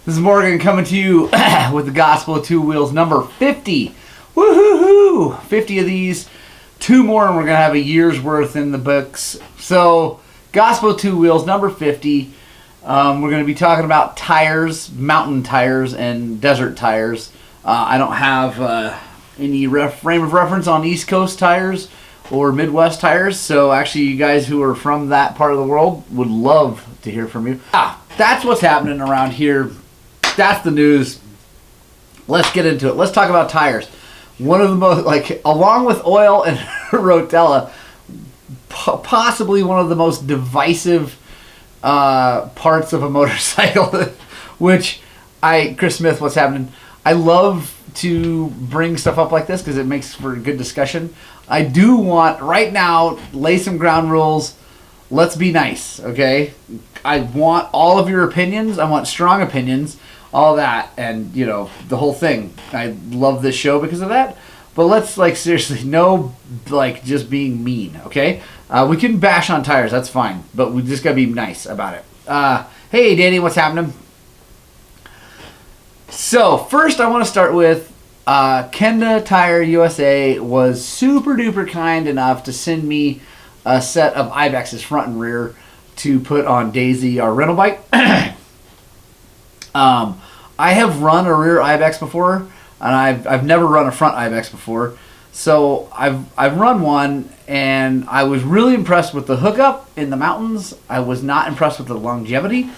This is Morgan coming to you with the Gospel of Two Wheels number 50. Woohoo! 50 of these, 2 more, and we're going to have a year's worth in the books. So, Gospel of Two Wheels number 50. We're going to be talking about tires, mountain tires, and desert tires. I don't have any frame of reference on East Coast tires or Midwest tires, so actually you guys who are from that part of the world would love to hear from you. That's what's happening around here. That's the news. Let's get into it. Let's talk about tires. One of the most, along with oil and Rotella, possibly one of the most divisive parts of a motorcycle, which Chris Smith, what's happening? I love to bring stuff up like this because it makes for good discussion. I do want, right now, lay some ground rules. Let's be nice, okay? I want all of your opinions. I want strong opinions. All that, and the whole thing. I love this show because of that. But let's seriously, no just being mean, okay? We can bash on tires, that's fine, but we just gotta be nice about it. Hey Danny, what's happening? So first I want to start with Kenda Tire USA was super duper kind enough to send me a set of Ibex's front and rear to put on Daisy, our rental bike. I have run a rear Ibex before, and I've never run a front Ibex before. So I've run one, and I was really impressed with the hookup in the mountains. I was not impressed with the longevity.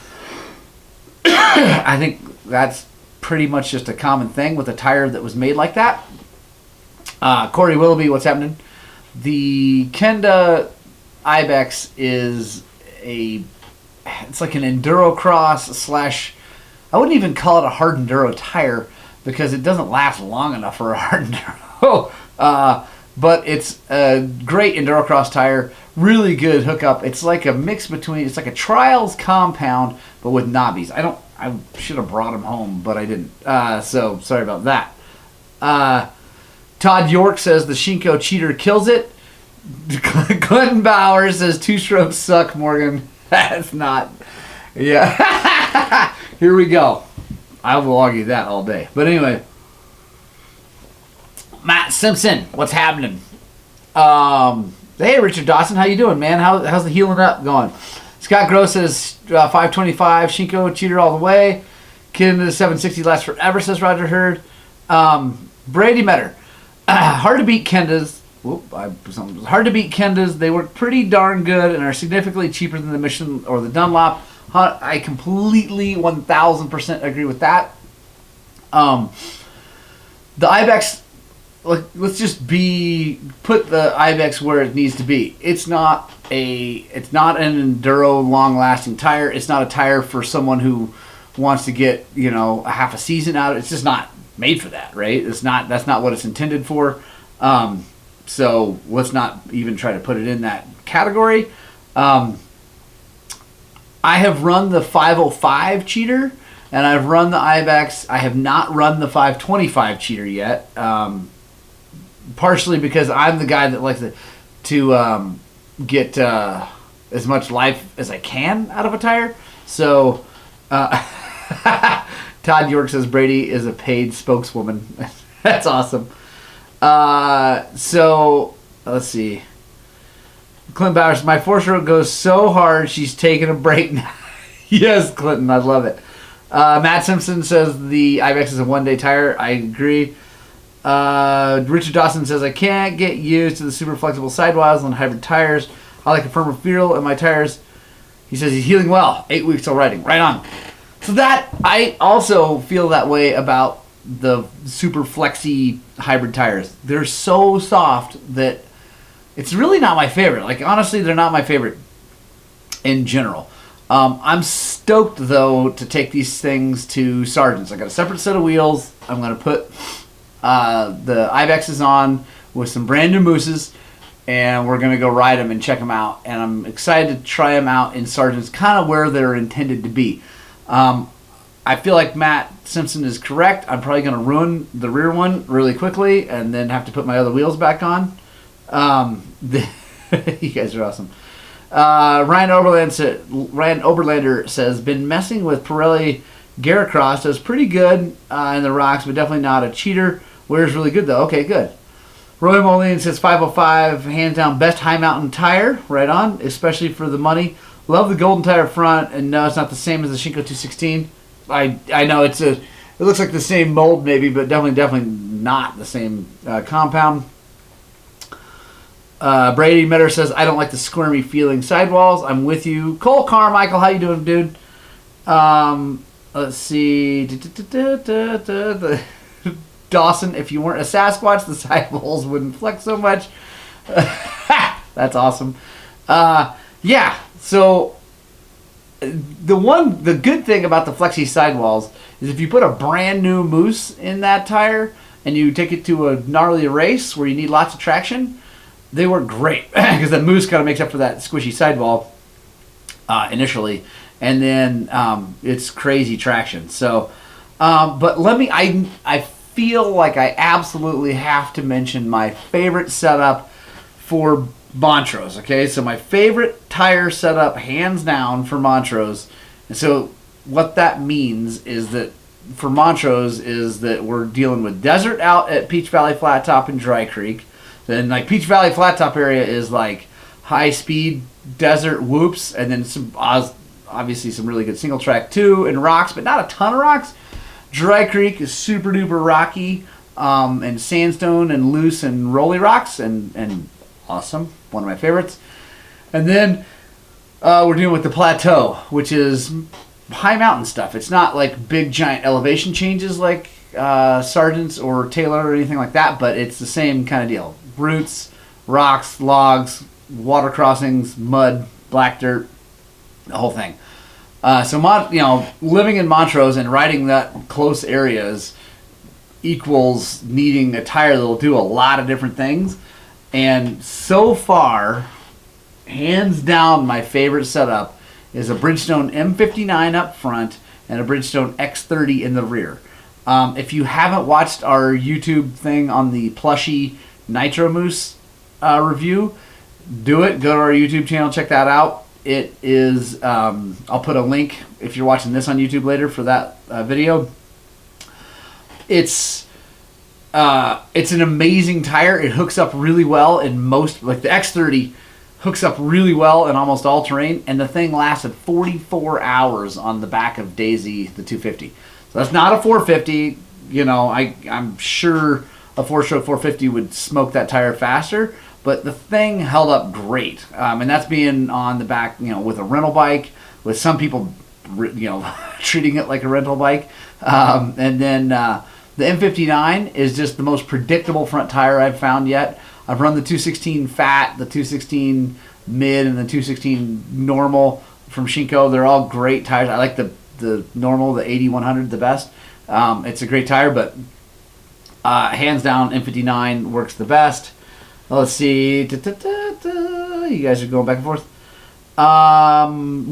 I think that's pretty much just a common thing with a tire that was made like that. Corey Willoughby, what's happening? The Kenda Ibex is it's like an enduro cross / I wouldn't even call it a hard enduro tire because it doesn't last long enough for a hard enduro. But it's a great enduro cross tire, really good hookup. It's like a mix between, it's like a Trials compound but with knobbies. I should have brought them home, but I didn't. So sorry about that. Todd York says the Shinko Cheater kills it. Clinton Bauer says 2-strokes suck, Morgan. That's not. Yeah. Here we go. I will argue that all day. But anyway. Matt Simpson, what's happening? Hey, Richard Dawson, how you doing, man? How's the healing up going? Scott Gross says 525, Shinko Cheater all the way. Kid into the 760 lasts forever, says Roger Hurd. Brady Metter. Hard to beat Kendas. Hard to beat Kendas. They work pretty darn good and are significantly cheaper than the Michelin or the Dunlop. I completely 1000% agree with that. The Ibex, let's just put the Ibex where it needs to be. It's not an enduro long-lasting tire. It's not a tire for someone who wants to get a half a season out of it. It's just not made for that, right? That's not what it's intended for. So let's not even try to put it in that category. I have run the 505 Cheater, and I've run the Ibex. I have not run the 525 Cheater yet, partially because I'm the guy that likes to get as much life as I can out of a tire. So Todd York says Brady is a paid spokeswoman. That's awesome. So let's see. Clinton Bowers, my 4-stroke goes so hard she's taking a break now. Yes, Clinton, I love it. Matt Simpson says the Ibex is a one-day tire. I agree. Richard Dawson says I can't get used to the super flexible sidewalls on hybrid tires. I like a firmer feel in my tires. He says he's healing well. 8 weeks till riding. Right on. So that, I also feel that way about the super flexy hybrid tires. They're so soft that it's really not my favorite. Honestly, they're not my favorite in general. I'm stoked, though, to take these things to Sargent's. I got a separate set of wheels. I'm going to put the Ibexes on with some brand new mooses, and we're going to go ride them and check them out. And I'm excited to try them out in Sargent's, kind of where they're intended to be. I feel like Matt Simpson is correct. I'm probably going to ruin the rear one really quickly and then have to put my other wheels back on. You guys are awesome. Ryan Oberlander says, been messing with Pirelli Garacross does pretty good in the rocks, but definitely not a cheater. Wears really good though. Okay, good. Roy Moline says 505, hands down best high mountain tire. Right on, especially for the money. Love the golden tire front, and no, it's not the same as the Shinko 216. I know it looks like the same mold maybe, but definitely not the same compound. Brady Metter says I don't like the squirmy feeling sidewalls. I'm with you. Cole Carmichael, how you doing, dude? Let's see. Dawson, if you weren't a Sasquatch, the sidewalls wouldn't flex so much. That's awesome. Yeah, so the good thing about the flexi sidewalls is if you put a brand new moose in that tire and you take it to a gnarly race where you need lots of traction, they work great because the moose kind of makes up for that squishy sidewall initially, and then it's crazy traction. So, but I feel like I absolutely have to mention my favorite setup for Montrose. Okay, so my favorite tire setup, hands down, for Montrose. And so what that means is that for Montrose is that we're dealing with desert out at Peach Valley Flat Top and Dry Creek. Then like Peach Valley Flat Top area is like high speed desert whoops, and then some obviously some really good single track too, and rocks, but not a ton of rocks. Dry Creek is super duper rocky, and sandstone and loose and rolly rocks, and awesome, one of my favorites. And then we're dealing with the plateau, which is high mountain stuff. It's not like big giant elevation changes like Sargent's or Taylor or anything like that, but it's the same kind of deal. Roots, rocks, logs, water crossings, mud, black dirt, the whole thing. So living in Montrose and riding that close areas equals needing a tire that will do a lot of different things. And so far, hands down, my favorite setup is a Bridgestone M59 up front and a Bridgestone X30 in the rear. If you haven't watched our YouTube thing on the plushy Nitro Moose review, do it. Go to our YouTube channel, check that out. It is, I'll put a link if you're watching this on YouTube later for that video. It's an amazing tire. It hooks up really well in most, like the X30 hooks up really well in almost all terrain, and the thing lasted 44 hours on the back of Daisy, the 250. So that's not a 450. I'm sure a 4-stroke 450 would smoke that tire faster, but the thing held up great. And that's being on the back, with a rental bike, with some people, treating it like a rental bike. And then the M59 is just the most predictable front tire I've found yet. I've run the 216 Fat, the 216 Mid, and the 216 Normal from Shinko. They're all great tires. I like the Normal, the 8100 the best. It's a great tire, but hands down, M59 works the best. Let's see. You guys are going back and forth.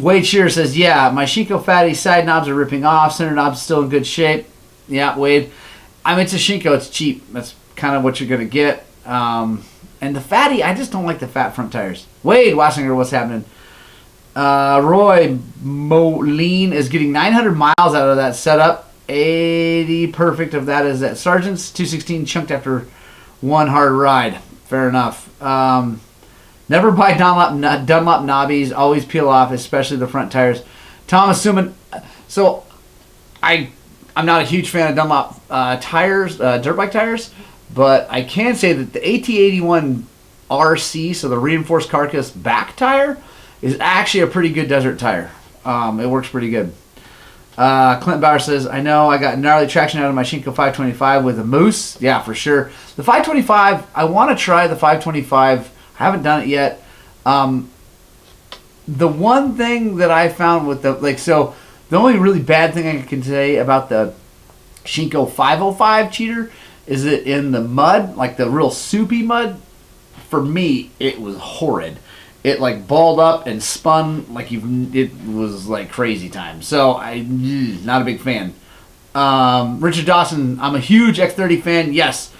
Wade Shearer says, yeah, my Shinko Fatty side knobs are ripping off. Center knob's still in good shape. Yeah, Wade. It's a Shinko. It's cheap. That's kind of what you're going to get. And the Fatty, I just don't like the fat front tires. Wade Wassinger, what's happening? Roy Moline is getting 900 miles out of that setup. 80 perfect of that is at Sargent's. 216 chunked after one hard ride. Fair enough. Never buy Dunlop knobbies. Always peel off, especially the front tires. Thomas Suman. So, I'm not a huge fan of Dunlop tires, dirt bike tires, but I can say that the AT81 RC, so the reinforced carcass back tire, is actually a pretty good desert tire. It works pretty good. Clint Bauer says, I know I got gnarly traction out of my Shinko 525 with a Moose. Yeah, for sure. The 525, I want to try the 525. I haven't done it yet. The one thing that I found with the only really bad thing I can say about the Shinko 505 cheater is that in the mud, like the real soupy mud, for me, it was horrid. It balled up and spun it was like crazy time. So not a big fan. Richard Dawson, I'm a huge X30 fan. Yes,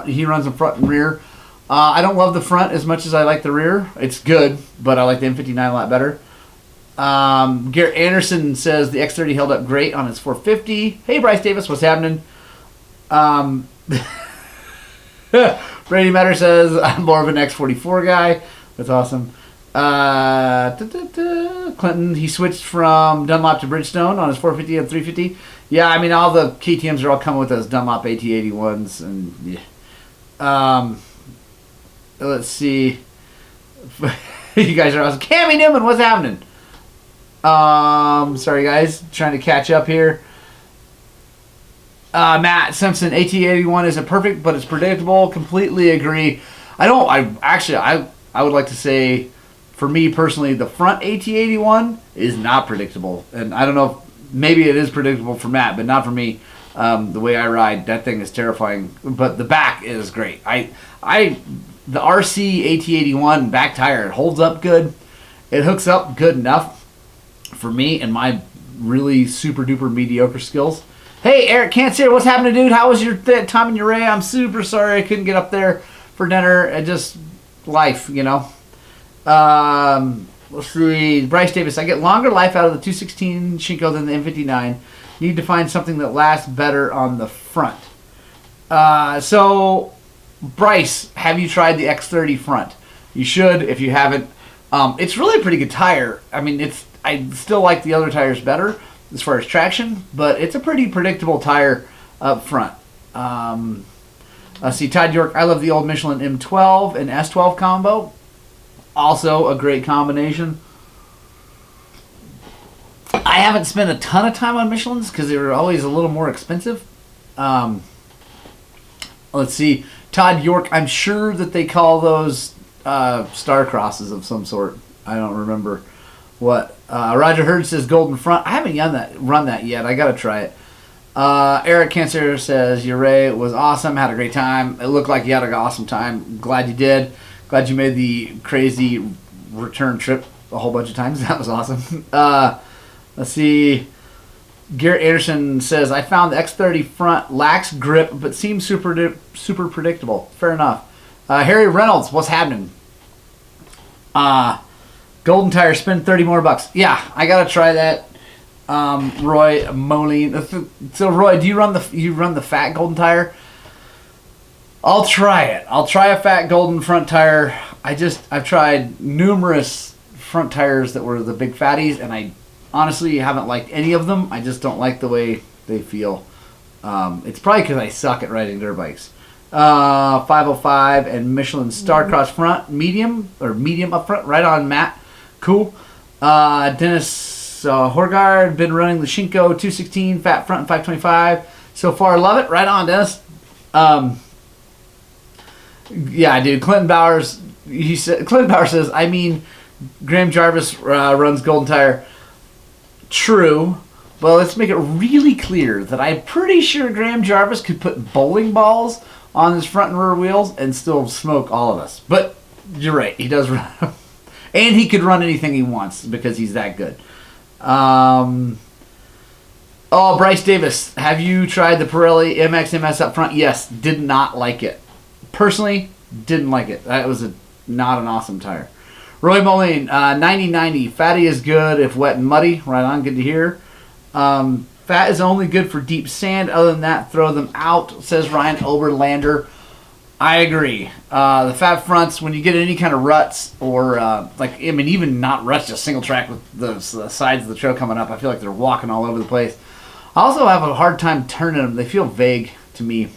he runs the front and rear. I don't love the front as much as I like the rear. It's good, but I like the M59 a lot better. Garrett Anderson says the X30 held up great on its 450. Hey, Bryce Davis, what's happening? Brady Matter says I'm more of an X44 guy. That's awesome. Clinton, he switched from Dunlop to Bridgestone on his 450 and 350. Yeah, I mean, all the KTMs are all coming with those Dunlop AT81s. And yeah. Let's see. You guys are awesome. Cammy Newman, what's happening? Sorry, guys. Trying to catch up here. Matt Simpson, AT81 isn't perfect, but it's predictable. Completely agree. I would like to say, for me personally, the front AT81 is not predictable. And I don't know if maybe it is predictable for Matt, but not for me. The way I ride, that thing is terrifying. But the back is great. The RC AT81 back tire, it holds up good. It hooks up good enough for me and my really super duper mediocre skills. Hey, Eric Cancer, what's happening, dude? How was your time in your Ray? I'm super sorry I couldn't get up there for dinner. It just life, you know. Let's see. Bryce Davis, I get longer life out of the 216 Shinko than the M59. Need to find something that lasts better on the front. So, Bryce, have you tried the X30 front? You should if you haven't. It's really a pretty good tire. I mean, I still like the other tires better as far as traction, but it's a pretty predictable tire up front. See, Todd York, I love the old Michelin M12 and S12 combo. Also a great combination. I haven't spent a ton of time on Michelins because they were always a little more expensive. Let's see. Todd York, I'm sure that they call those star crosses of some sort. I don't remember what. Roger Hurd says golden front. I haven't run that yet. I got to try it. Eric Cancer says your Ray was awesome. Had a great time. It looked like you had an awesome time. Glad you did. Glad you made the crazy return trip a whole bunch of times. That was awesome. Let's see. Garrett Anderson says, I found the X30 front lacks grip, but seems super predictable. Fair enough. Harry Reynolds, what's happening? Golden tire, spend 30 more bucks. Yeah, I gotta try that. Roy Moline. So Roy, do you run the fat golden tire? I'll try it. I'll try a fat golden front tire. I've tried numerous front tires that were the big fatties, and I honestly haven't liked any of them. I just don't like the way they feel. It's probably because I suck at riding dirt bikes. 505 and Michelin Starcross front, medium up front, right on Matt. Cool. Dennis Horgard, been running the Shinko 216 fat front and 525. So far, love it. Right on, Dennis. Yeah, dude. Clinton Bowers says, I mean, Graham Jarvis runs golden tire. True. Well, let's make it really clear that I'm pretty sure Graham Jarvis could put bowling balls on his front and rear wheels and still smoke all of us. But you're right, he does run. And he could run anything he wants because he's that good. Bryce Davis, have you tried the Pirelli MX MS up front? Yes, did not like it. Personally, didn't like it. That was not an awesome tire. Roy Moline, 90-90. Fatty is good if wet and muddy. Right on, good to hear. Fat is only good for deep sand. Other than that, throw them out, says Ryan Oberlander. I agree. The fat fronts, when you get any kind of ruts or, even not ruts, just single track with the sides of the trail coming up, I feel like they're walking all over the place. I also have a hard time turning them. They feel vague to me.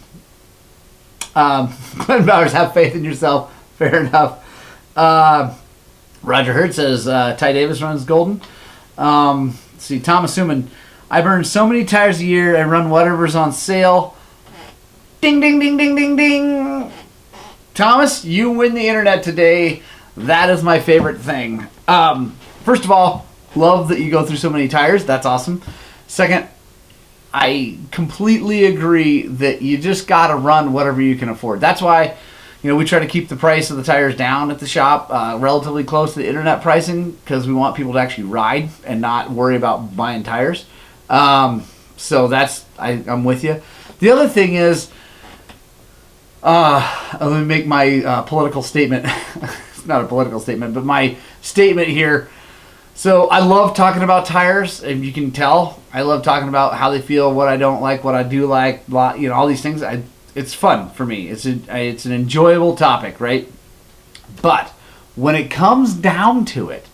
Glenn Bowers, have faith in yourself. Fair enough. Roger Hurd says Ty Davis runs golden. See, Thomas Suman, I burn so many tires a year and run whatever's on sale. Ding, ding, ding, ding, ding, ding. Thomas, you win the internet today. That is my favorite thing. First of all, love that you go through so many tires. That's awesome. Second, I completely agree that you just got to run whatever you can afford. That's why, we try to keep the price of the tires down at the shop relatively close to the internet pricing because we want people to actually ride and not worry about buying tires. So that's, I'm with you. The other thing is, let me make my political statement. It's not a political statement, but my statement here. So I love talking about tires, and you can tell I love talking about how they feel, what I don't like, what I do like, all these things. It's fun for me. It's an enjoyable topic, right? But when it comes down to it,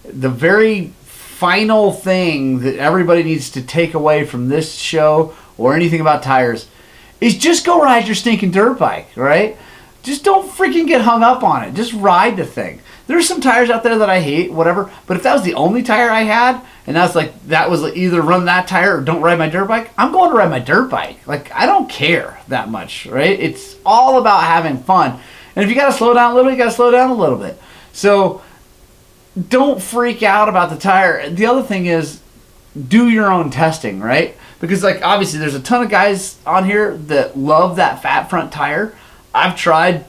the very final thing that everybody needs to take away from this show or anything about tires is just go ride your stinking dirt bike, right? Just don't freaking get hung up on it. Just ride the thing. There's some tires out there that I hate, whatever, but if that was the only tire I had, and that was either run that tire or don't ride my dirt bike, I'm going to ride my dirt bike. Like, I don't care that much, right? It's all about having fun. And if you got to slow down a little bit, you got to slow down a little bit. So don't freak out about the tire. The other thing is, do your own testing, right? Because, like, obviously there's a ton of guys on here that love that fat front tire. I've tried,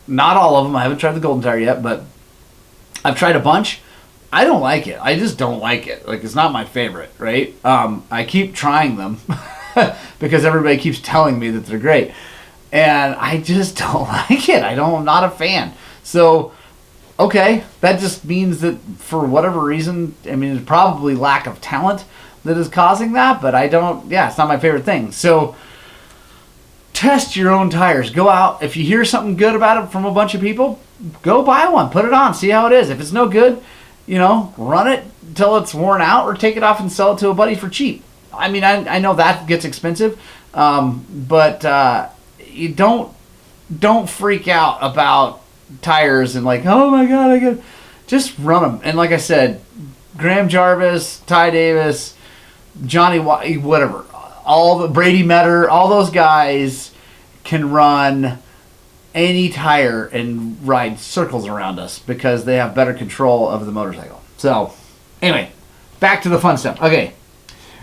not all of them. I haven't tried the golden tire yet, but I've tried a bunch. I don't like it. I just don't like it. Like, it's not my favorite, right? I keep trying them because everybody keeps telling me that they're great. And I just don't like it. I'm not a fan. So, okay, that just means that for whatever reason, I mean, it's probably lack of talent that is causing that, but it's not my favorite thing. So, test your own tires. Go out. If you hear something good about it from a bunch of people, go buy one. Put it on. See how it is. If it's no good, run it until it's worn out or take it off and sell it to a buddy for cheap. I mean, I know that gets expensive, but you don't freak out about tires and like, oh my God, just run them. And like I said, Graham Jarvis, Ty Davis, Johnny, whatever, all the Brady Metter, all those guys can run any tire and ride circles around us because they have better control of the motorcycle. So, anyway, back to the fun stuff. Okay,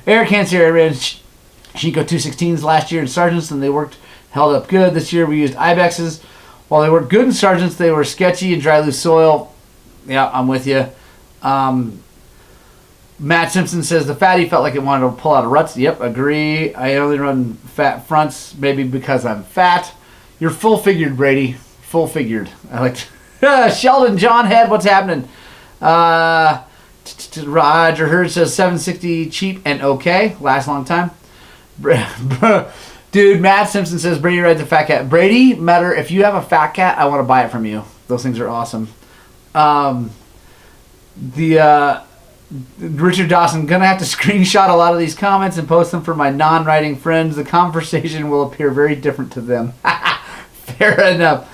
Eric Hanser, I ran Shinko 216s last year in Sargents, and they held up good. This year we used Ibexes. While they worked good in Sargents, they were sketchy in dry, loose soil. Yeah, I'm with you. Matt Simpson says the fatty felt like it wanted to pull out of ruts. Yep, agree. I only run fat fronts, maybe because I'm fat. You're full figured, Brady. Full figured. I like Sheldon John Head. What's happening? Roger Hurd says 760 cheap and okay. Last long time. Dude, Matt Simpson says Brady rides a fat cat. Brady Metter, if you have a fat cat, I want to buy it from you. Those things are awesome. Richard Dawson, gonna have to screenshot a lot of these comments and post them for my non-writing friends. The conversation will appear very different to them. Fair enough.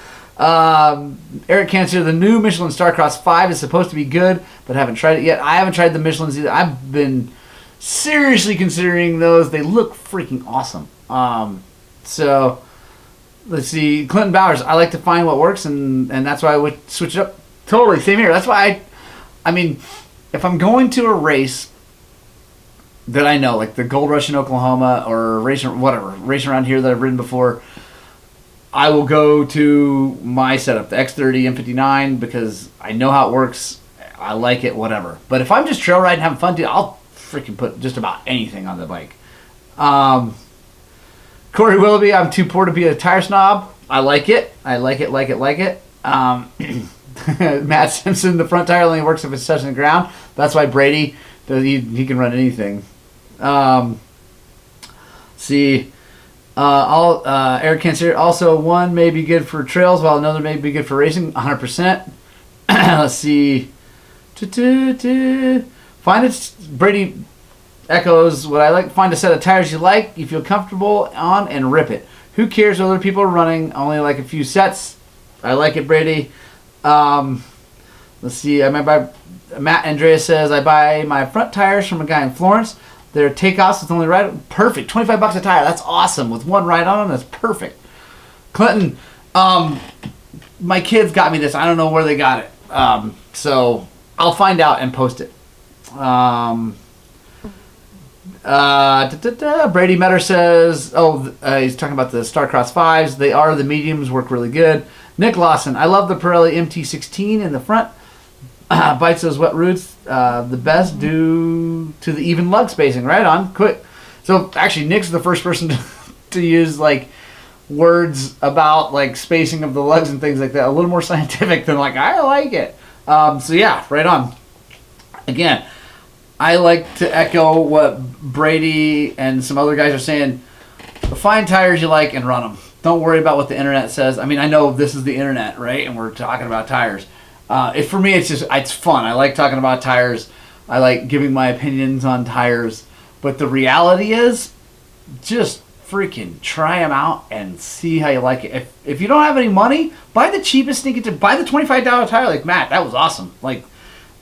Eric Cancer, the new Michelin Starcross 5 is supposed to be good, but haven't tried it yet. I haven't tried the Michelins either. I've been seriously considering those. They look freaking awesome. So let's see. Clinton Bowers, I like to find what works, and that's why I would switch it up. Totally, same here. That's why I mean, if I'm going to a race that I know, like the Gold Rush in Oklahoma or race around here that I've ridden before, I will go to my setup, the X30 M59, because I know how it works. I like it, whatever. But if I'm just trail riding, having fun, dude, I'll freaking put just about anything on the bike. Corey Willoughby, I'm too poor to be a tire snob. I like it. Like it. Matt Simpson, the front tire only works if it's touching the ground. That's why Brady, he can run anything. Eric Cancer, also one may be good for trails while another may be good for racing. 100%. Let's see. Find it. Brady echoes what I like. Find a set of tires you like, you feel comfortable on, and rip it. Who cares what other people are running? Only like a few sets. I like it, Brady. Let's see. I might buy. Matt Andreas says I buy my front tires from a guy in Florence. They're takeoffs with only ride. Perfect. $25 a tire. That's awesome. With one ride on them, that's perfect. Clinton, my kids got me this. I don't know where they got it. So I'll find out and post it. Brady Metter says, he's talking about the Starcross 5s. They are the mediums, work really good. Nick Lawson, I love the Pirelli MT16 in the front. Bites those wet roots the best due to the even lug spacing. Right on. Quick. So actually, Nick's the first person to use like words about like spacing of the lugs and things like that. A little more scientific than like I like it. So yeah, right on. Again, I like to echo what Brady and some other guys are saying. Find tires you like and run them. Don't worry about what the internet says. I mean, I know this is the internet, right? And we're talking about tires. For me, it's fun. I like talking about tires. I like giving my opinions on tires. But the reality is, just freaking try them out and see how you like it. If you don't have any money, buy the cheapest sneaker to buy the $25 tire. Like Matt, that was awesome. Like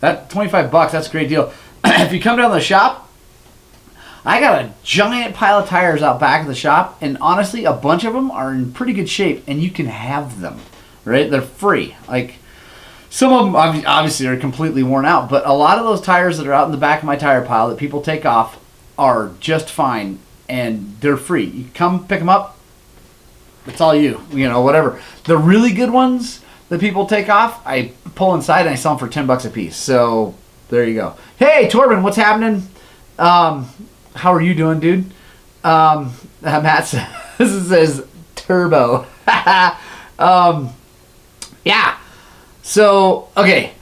that $25, that's a great deal. If you come down to the shop, I got a giant pile of tires out back of the shop, and honestly, a bunch of them are in pretty good shape, and you can have them, right? They're free. Like some of them obviously are completely worn out, but a lot of those tires that are out in the back of my tire pile that people take off are just fine. And they're free. You come pick them up. It's all you. Whatever. The really good ones that people take off, I pull inside and I sell them for $10 a piece. So there you go. Hey, Torben, what's happening? How are you doing, dude? Matt says turbo. Yeah. So, okay.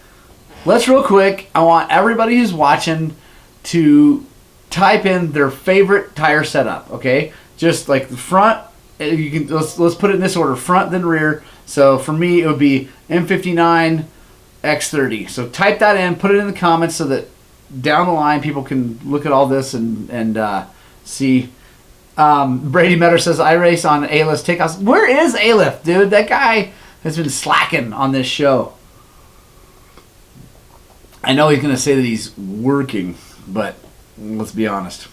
Let's real quick. I want everybody who's watching to type in their favorite tire setup, okay? Just like the front, you can let's put it in this order: front then rear. So for me, it would be M59 X30. So type that in, put it in the comments so that down the line people can look at all this and see. Brady Metter says I race on A-list takeoffs. Where is A-Lift, dude? That guy has been slacking on this show. I know he's gonna say that he's working, but let's be honest.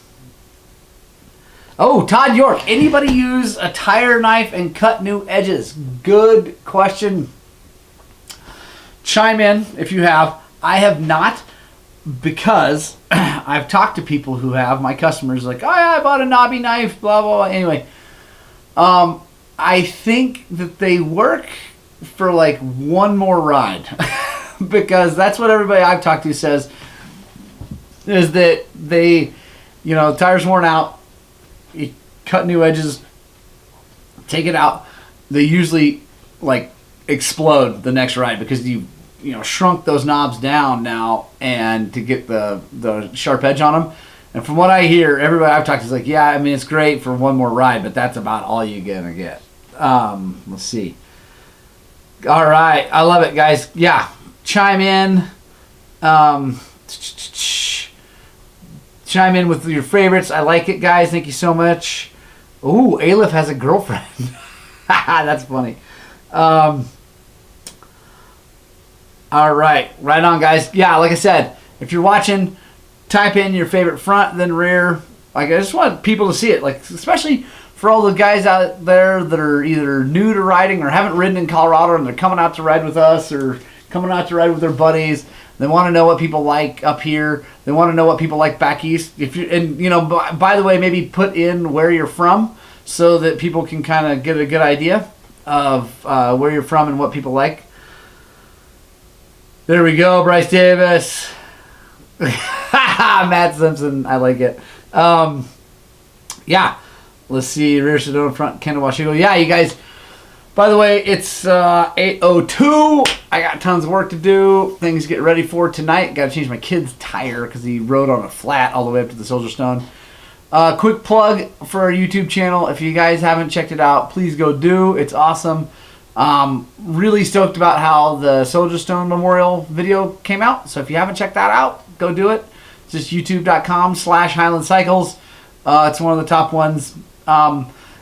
Oh, Todd York. Anybody use a tire knife and cut new edges? Good question. Chime in if you have. I have not, because I've talked to people who have. My customers like, oh yeah, I bought a knobby knife, blah, blah, blah. Anyway, I think that they work for like one more ride. Because that's what everybody I've talked to says. Is that they, tires worn out, you cut new edges, take it out, they usually like explode the next ride because you shrunk those knobs down now and to get the sharp edge on them. And from what I hear, everybody I've talked to is like, yeah, I mean, it's great for one more ride, but that's about all you're gonna get. Let's see. All right, I love it, guys. Yeah, chime in. Chime in with your favorites. I like it, guys. Thank you so much. Ooh, Aleph has a girlfriend. That's funny. All right. Right on, guys. Yeah, like I said, if you're watching, type in your favorite front, then rear. Like, I just want people to see it. Like, especially for all the guys out there that are either new to riding or haven't ridden in Colorado and they're coming out to ride with us or coming out to ride with their buddies. They want to know what people like up here. They want to know what people like back east. By the way, maybe put in where you're from so that people can kind of get a good idea of where you're from and what people like. There we go, Bryce Davis. Matt Simpson, I like it. Yeah, let's see. Rear Sedona, front Kendall Washigo. Yeah, you guys. By the way, it's 8:02. I got tons of work to do. Things to get ready for tonight. Got to change my kid's tire because he rode on a flat all the way up to the Soldier Stone. Quick plug for our YouTube channel. If you guys haven't checked it out, please go do. It's awesome. Really stoked about how the Soldier Stone Memorial video came out. So if you haven't checked that out, go do it. It's just youtube.com/Highland Cycles. It's one of the top ones.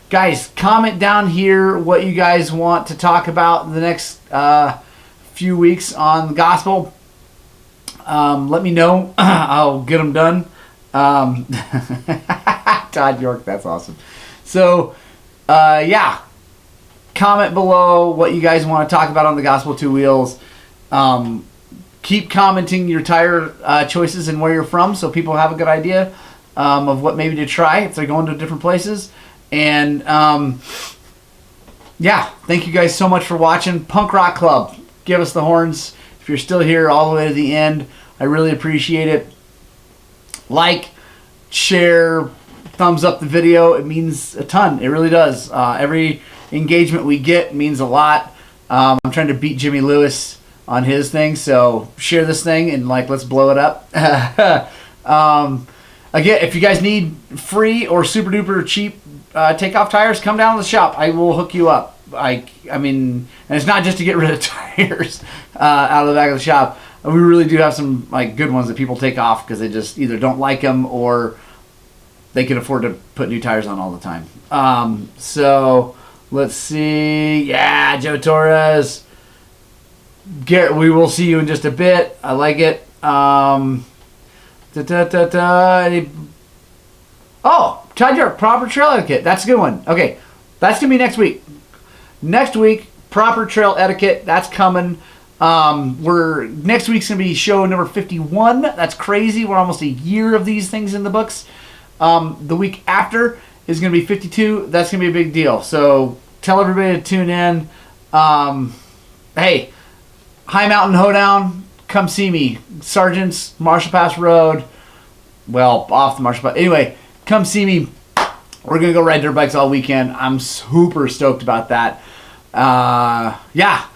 Guys, comment down here what you guys want to talk about in the next few weeks on the gospel. Let me know. I'll get them done. Todd York, that's awesome. So, yeah. Comment below what you guys want to talk about on the Gospel Two Wheels. Keep commenting your tire choices and where you're from so people have a good idea of what maybe to try if they're going to different places. And yeah, thank you guys so much for watching. Punk Rock Club, give us the horns if you're still here all the way to the end. I really appreciate it. Like, share, thumbs up the video. It means a ton. It really does. Every engagement we get means a lot. I'm trying to beat Jimmy Lewis on his thing. So share this thing and like let's blow it up. Again, if you guys need free or super duper cheap takeoff tires, come down to the shop. I will hook you up. I mean, and it's not just to get rid of tires out of the back of the shop. We really do have some like good ones that people take off because they just either don't like them or they can afford to put new tires on all the time. So let's see. Yeah, Joe Torres. Garrett, we will see you in just a bit. I like it. Oh, Todd York, proper trail etiquette. That's a good one. Okay, that's going to be next week. Next week, proper trail etiquette. That's coming. Next week's going to be show number 51. That's crazy. We're almost a year of these things in the books. The week after is going to be 52. That's going to be a big deal. So tell everybody to tune in. Hey, High Mountain Hoedown, come see me. Sergeants, Marshall Pass Road. Well, off the Marshall Pass. Anyway, come see me. We're going to go ride dirt bikes all weekend. I'm super stoked about that. Yeah.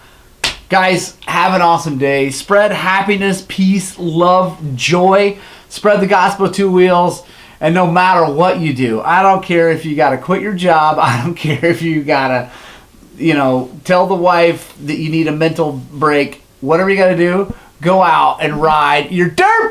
Guys, have an awesome day. Spread happiness, peace, love, joy. Spread the gospel of two wheels. And no matter what you do, I don't care if you got to quit your job. I don't care if you got to, tell the wife that you need a mental break. Whatever you got to do, go out and ride your dirt